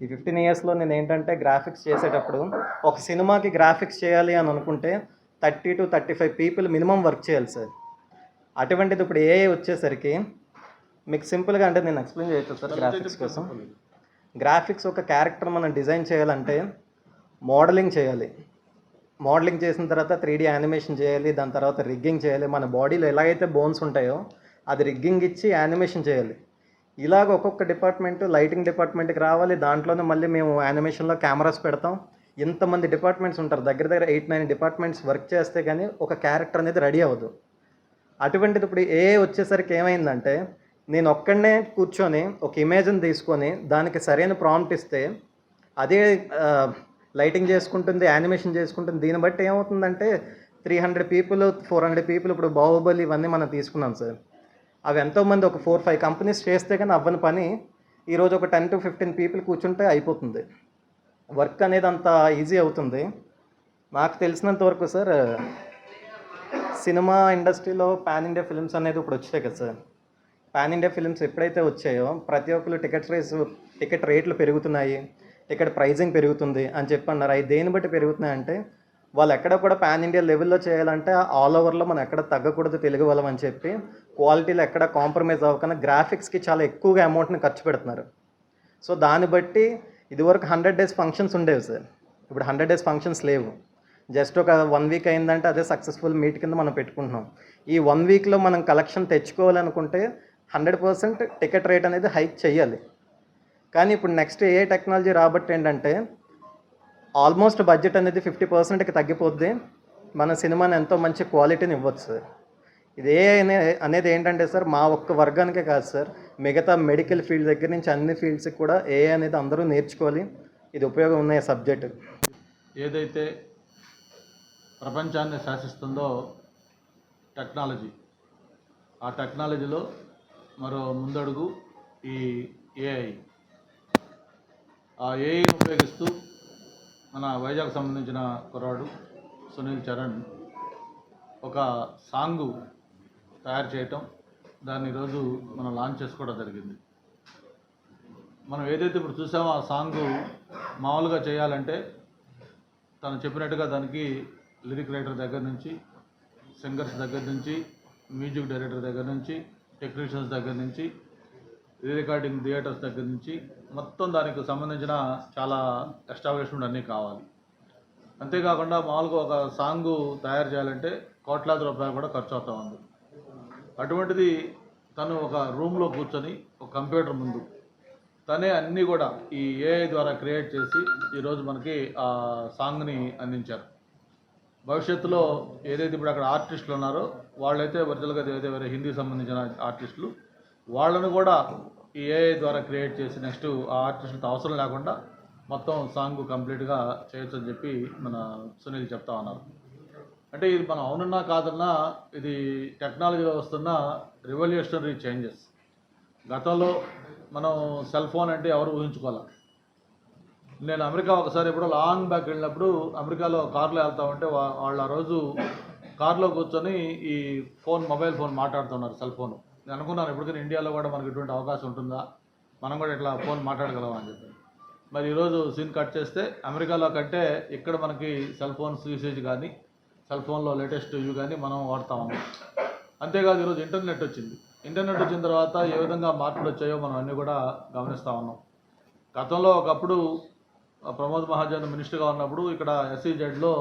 ఈ 15 ఇయర్స్లో నేను ఏంటంటే గ్రాఫిక్స్ చేసేటప్పుడు ఒక సినిమాకి గ్రాఫిక్స్ చేయాలి అని అనుకుంటే 30 to 35 పీపుల్ మినిమం వర్క్ చేయాలి సార్. అటువంటిది ఇప్పుడు ఏఐ వచ్చేసరికి మీకు సింపుల్గా అంటే నేను ఎక్స్ప్లెయిన్ చేయొచ్చు సార్. గ్రాఫిక్స్ కోసం గ్రాఫిక్స్ ఒక క్యారెక్టర్ మనం డిజైన్ చేయాలంటే మోడలింగ్ చేయాలి. మోడలింగ్ చేసిన తర్వాత 3D యానిమేషన్ చేయాలి. దాని తర్వాత రిగ్గింగ్ చేయాలి. మన బాడీలో ఎలాగైతే బోన్స్ ఉంటాయో అది రిగ్గింగ్ ఇచ్చి యానిమేషన్ చేయాలి. ఇలాగ ఒక్కొక్క డిపార్ట్మెంట్ లైటింగ్ డిపార్ట్మెంట్కి రావాలి. దాంట్లోనే మళ్ళీ మేము యానిమేషన్లో కెమెరాస్ పెడతాం. ఇంతమంది డిపార్ట్మెంట్స్ ఉంటారు. దగ్గర దగ్గర 8-9 డిపార్ట్మెంట్స్ వర్క్ చేస్తే కానీ ఒక క్యారెక్టర్ అనేది రెడీ అవ్వదు. అటువంటిది ఇప్పుడు ఏఐ వచ్చేసరికి ఏమైందంటే నేను ఒక్కడనే కూర్చొని ఒక ఇమేజ్ని తీసుకొని దానికి సరైన ప్రాంప్ట్ ఇస్తే అదే లైటింగ్ చేసుకుంటుంది, యానిమేషన్ చేసుకుంటుంది. దీన్ని బట్టి ఏమవుతుందంటే 300 పీపుల్ 400 పీపుల్ ఇప్పుడు బాహుబలి ఇవన్నీ మనం తీసుకున్నాం సార్. అవి ఎంతోమంది ఒక 4-5 కంపెనీస్ చేస్తే కానీ అవ్వని పని ఈరోజు ఒక 10 to 15 పీపుల్ కూర్చుంటే అయిపోతుంది. వర్క్ అనేది అంత ఈజీ అవుతుంది. నాకు తెలిసినంత వరకు సార్ సినిమా ఇండస్ట్రీలో పాన్ ఇండియా ఫిల్మ్స్ అనేది ఇప్పుడు వచ్చాయి కదా సార్. పాన్ ఇండియా ఫిల్మ్స్ ఎప్పుడైతే వచ్చాయో ప్రతి ఒక్కరు టికెట్ రేట్లు పెరుగుతున్నాయి, టికెట్ ప్రైజింగ్ పెరుగుతుంది అని చెప్పి అన్నారు. అవి దేన్ని బట్టి పెరుగుతున్నాయి అంటే వాళ్ళు ఎక్కడ కూడా పాన్ ఇండియా లెవెల్లో చేయాలంటే ఆల్ ఓవర్లో మనం ఎక్కడ తగ్గకూడదు తెలుగు వాళ్ళం అని చెప్పి క్వాలిటీలో ఎక్కడ కాంప్రమైజ్ అవ్వకుండా గ్రాఫిక్స్కి చాలా ఎక్కువగా అమౌంట్ని ఖర్చు పెడుతున్నారు. సో దాన్ని బట్టి ఇదివరకు 100 days ఫంక్షన్స్ ఉండేవి సార్. ఇప్పుడు 100 days ఫంక్షన్స్ లేవు. జస్ట్ ఒక 1 week అయిందంటే అదే సక్సెస్ఫుల్ మీట్ కింద మనం పెట్టుకుంటున్నాం. ఈ 1 weekలో మనం కలెక్షన్ తెచ్చుకోవాలనుకుంటే 100% టికెట్ రేట్ అనేది హైక్ చేయాలి. కానీ ఇప్పుడు నెక్స్ట్ ఏ టెక్నాలజీ రాబట్టి ఏంటంటే ఆల్మోస్ట్ బడ్జెట్ అనేది 50%కి తగ్గిపోద్ది. మన సినిమాని ఎంతో మంచి క్వాలిటీని ఇవ్వచ్చు సార్. ఇది అనేది ఏంటంటే సార్ మా ఒక్క వర్గానికే కాదు సార్, మిగతా మెడికల్ ఫీల్డ్ దగ్గర నుంచి అన్ని ఫీల్డ్స్కి కూడా ఏఐ అనేది అందరూ నేర్చుకోవాలి. ఇది ఉపయోగం ఉన్న సబ్జెక్ట్. ఏదైతే ప్రపంచాన్ని శాసిస్తుందో టెక్నాలజీ, ఆ టెక్నాలజీలో మరో ముందడుగు ఈ ఏఐ. ఆ ఏఐని ఉపయోగిస్తూ మన వైజాగ్ సంబంధించిన కుర్రాడు సునీల్ చరణ్ ఒక సాంగు తయారు చేయటం, దాన్ని ఈరోజు మనం లాంచ్ చేసుకోవడం జరిగింది. మనం ఏదైతే ఇప్పుడు చూసామో ఆ సాంగు మామూలుగా చేయాలంటే తను చెప్పినట్టుగా దానికి లిరిక్ రైటర్ దగ్గర నుంచి, సింగర్స్ దగ్గర నుంచి, మ్యూజిక్ డైరెక్టర్ దగ్గర నుంచి, టెక్నీషియన్స్ దగ్గర నుంచి, రికార్డింగ్ థియేటర్స్ దగ్గర నుంచి మొత్తం దానికి సంబంధించిన చాలా ఎస్టాబ్లిష్మెంట్ అన్నీ కావాలి. అంతేకాకుండా మామూలుగా ఒక సాంగు తయారు చేయాలంటే కోట్లాది రూపాయలు కూడా ఖర్చు అవుతూ ఉంది. అటువంటిది తను ఒక రూమ్లో కూర్చొని ఒక కంప్యూటర్ ముందు తనే అన్నీ కూడా ఈ ఏఐ ద్వారా క్రియేట్ చేసి ఈరోజు మనకి ఆ సాంగ్ని అందించారు. భవిష్యత్తులో ఏదైతే ఇప్పుడు అక్కడ ఆర్టిస్టులు ఉన్నారో వాళ్ళైతే ఒరిజినల్గా ఏదైతే వేరే హిందీకి సంబంధించిన ఆర్టిస్టులు వాళ్ళను కూడా ఈ ఏఐ ద్వారా క్రియేట్ చేసి నెక్స్ట్ ఆ ఆర్టిస్టులతో అవసరం లేకుండా మొత్తం సాంగ్ కంప్లీట్గా చేయొచ్చు అని చెప్పి మన సునీల్ చెప్తా ఉన్నారు. అంటే ఇది మనం అవునన్నా కాదన్నా ఇది టెక్నాలజీలో వస్తున్న రివల్యూషనరీ చేంజెస్. గతంలో మనం సెల్ ఫోన్ అంటే ఎవరు ఊహించుకోవాలి. నేను అమెరికా ఒకసారి ఎప్పుడో లాంగ్ బ్యాక్ వెళ్ళినప్పుడు అమెరికాలో కార్లో వెళ్తా ఉంటే వాళ్ళు ఆ రోజు కార్లో కూర్చొని ఈ మొబైల్ ఫోన్ మాట్లాడుతున్నారు, సెల్ ఫోన్. నేను అనుకున్నాను ఎప్పటికైనా ఇండియాలో కూడా మనకి ఇటువంటి అవకాశం ఉంటుందా, మనం కూడా ఇట్లా ఫోన్ మాట్లాడగలమా అని చెప్పి. మరి ఈరోజు సీన్ కట్ చేస్తే అమెరికాలో కంటే ఇక్కడ మనకి సెల్ ఫోన్స్ యూసేజ్ కానీ సెల్ ఫోన్లో లేటెస్ట్ ఇవి కానీ మనం వాడుతూ ఉన్నాం. అంతేకాదు ఈరోజు ఇంటర్నెట్ వచ్చింది. ఇంటర్నెట్ వచ్చిన తర్వాత ఏ విధంగా మార్పులు వచ్చాయో మనం అన్నీ కూడా గమనిస్తూ ఉన్నాం. గతంలో ఒకప్పుడు ప్రమోద్ మహాజన్ మినిస్టర్గా ఉన్నప్పుడు ఇక్కడ SEZలో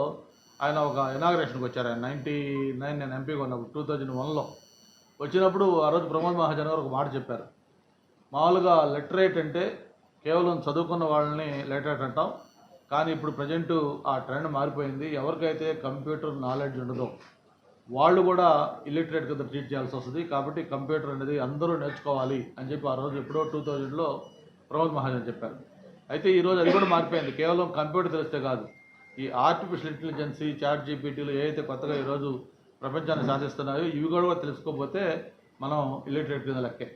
ఆయన ఒక ఇనాగ్రేషన్కి వచ్చారు. ఆయన 99 నేను ఎంపీగా ఉన్నప్పుడు 2001లో వచ్చినప్పుడు ఆ రోజు ప్రమోద్ మహాజన్ గారు ఒక మాట చెప్పారు. మామూలుగా లిటరేట్ అంటే కేవలం చదువుకున్న వాళ్ళని లిటరేట్ అంటాం, కానీ ఇప్పుడు ప్రజెంటు ఆ ట్రెండ్ మారిపోయింది. ఎవరికైతే కంప్యూటర్ నాలెడ్జ్ ఉండదో వాళ్ళు కూడా ఇల్లిటరేట్ కింద ట్రీట్ చేయాల్సి వస్తుంది. కాబట్టి కంప్యూటర్ అనేది అందరూ నేర్చుకోవాలి అని చెప్పి ఆ రోజు ఎప్పుడో 2000లో ప్రమోద్ మహాజన్ చెప్పారు. అయితే ఈరోజు అది కూడా మారిపోయింది. కేవలం కంప్యూటర్ తెలిస్తే కాదు, ఈ ఆర్టిఫిషియల్ ఇంటెలిజెన్స్, చాట్ జీపీటీలు ఏవైతే కొత్తగా ఈరోజు ప్రపంచాన్ని సాధిస్తున్నాయో ఇవి కూడా తెలుసుకోకపోతే మనం ఇల్లిటరేట్ కింద లెక్కే.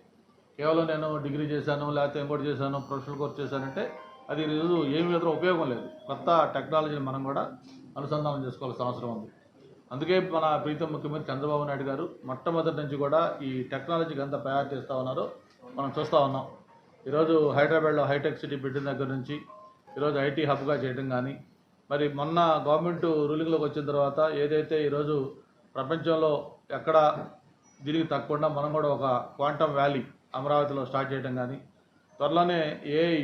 కేవలం నేను డిగ్రీ చేశాను లేకపోతే ఇంకోటి చేశాను ప్రొఫెషనల్ కోర్స్ చేశానంటే అది ఈరోజు ఏమి విధంగా ఉపయోగం లేదు. కొత్త టెక్నాలజీని మనం కూడా అనుసంధానం చేసుకోవాల్సిన అవసరం ఉంది. అందుకే మన ప్రీతం ముఖ్యమంత్రి చంద్రబాబు నాయుడు గారు మొట్టమొదటి నుంచి కూడా ఈ టెక్నాలజీకి ఎంత ప్రయారిటీ ఇస్తూ ఉన్నారో మనం చూస్తూ ఉన్నాం. ఈరోజు హైదరాబాద్లో హైటెక్ సిటీ పెట్టిన దగ్గర నుంచి ఈరోజు ఐటీ హబ్గా చేయడం కానీ, మరి మొన్న గవర్నమెంట్ రూలింగ్లోకి వచ్చిన తర్వాత ఏదైతే ఈరోజు ప్రపంచంలో ఎక్కడ దీనికి తగ్గకుండా మనం కూడా ఒక క్వాంటమ్ వ్యాలీ అమరావతిలో స్టార్ట్ చేయడం కానీ, త్వరలోనే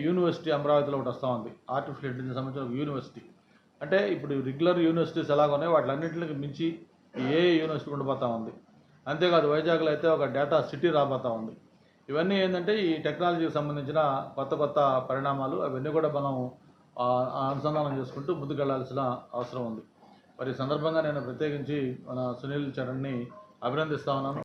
యూనివర్సిటీ అమరావతిలో ఒకటి వస్తూ ఉంది, ఆర్టిఫిషియల్ ఇంటెలిజెన్స్ సంబంధించిన ఒక యూనివర్సిటీ. అంటే ఇప్పుడు రెగ్యులర్ యూనివర్సిటీస్ ఎలాగ ఉన్నాయి వాటిలన్నింటికి మించి యూనివర్సిటీ ఉండిపోతూ ఉంది. అంతేకాదు వైజాగ్లో అయితే ఒక డేటా సిటీ రాబోతూ ఉంది. ఇవన్నీ ఏంటంటే ఈ టెక్నాలజీకి సంబంధించిన కొత్త కొత్త పరిణామాలు. అవన్నీ కూడా మనం అనుసంధానం చేసుకుంటూ ముందుకెళ్లాల్సిన అవసరం ఉంది. మరి ఈ సందర్భంగా నేను ప్రత్యేకించి మన సునీల్ చరణ్ని అభినందిస్తా ఉన్నాను.